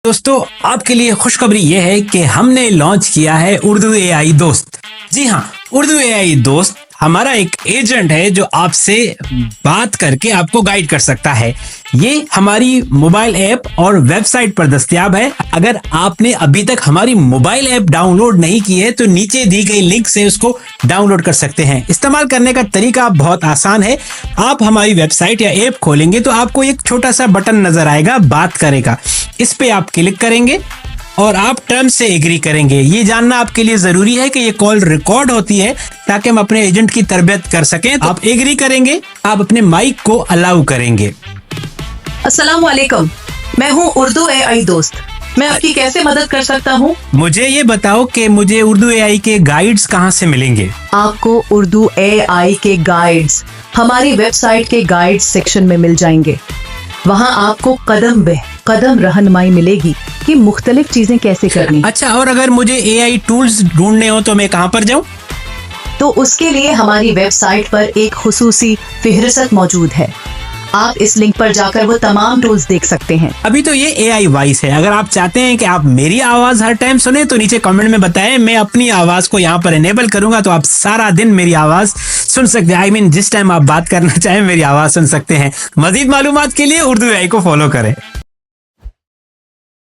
दोस्तों, आपके लिए खुशखबरी ये है कि हमने लॉन्च किया है उर्दू एआई दोस्त। जी हाँ, उर्दू एआई दोस्त हमारा एक एजेंट है जो आपसे बात करके आपको गाइड कर सकता है। ये हमारी मोबाइल ऐप और वेबसाइट पर दस्तयाब है। अगर आपने अभी तक हमारी मोबाइल ऐप डाउनलोड नहीं की है तो नीचे दी गई लिंक से उसको डाउनलोड कर सकते हैं। इस्तेमाल करने का तरीका बहुत आसान है। आप हमारी वेबसाइट या ऐप खोलेंगे तो आपको एक छोटा सा बटन नजर आएगा, बात करेगा। इस पे आप क्लिक करेंगे और आप टर्म से एग्री करेंगे। ये जानना आपके लिए जरूरी है कि ये कॉल रिकॉर्ड होती है ताकि हम अपने एजेंट की तरबियत कर सकें। आप एग्री करेंगे, आप अपने माइक को अलाउ करेंगे। अस्सलाम वालेकुम, मैं हूँ उर्दू एआई दोस्त। मैं आपकी कैसे मदद कर सकता हूँ? मुझे ये बताओ कि मुझे उर्दू एआई के गाइड्स कहाँ से मिलेंगे? आपको उर्दू एआई के गाइड्स हमारी वेबसाइट के गाइड्स सेक्शन में मिल जाएंगे। वहाँ आपको कदम बे कदम रहनुमाई मिलेगी कि मुख्तलिफ चीजें कैसे करनी। अच्छा, और अगर मुझे एआई टूल्स ढूंढने हो तो मैं कहाँ पर जाऊँ? तो उसके लिए हमारी वेबसाइट पर एक खुसूसी फिहरिस्त मौजूद है। आप इस लिंक पर जाकर वो तमाम टूल्स देख सकते हैं। अभी तो ये एआई वॉइस है। अगर आप चाहते हैं कि आप मेरी आवाज हर टाइम सुने तो नीचे कमेंट में बताएं। मैं अपनी आवाज को यहाँ पर इनेबल करूंगा तो आप सारा दिन मेरी आवाज सुन सकते हैं। I mean, जिस टाइम आप बात करना चाहें मेरी आवाज सुन सकते हैं। मजीद मालूमात के लिए उर्दू एआई को फॉलो करें।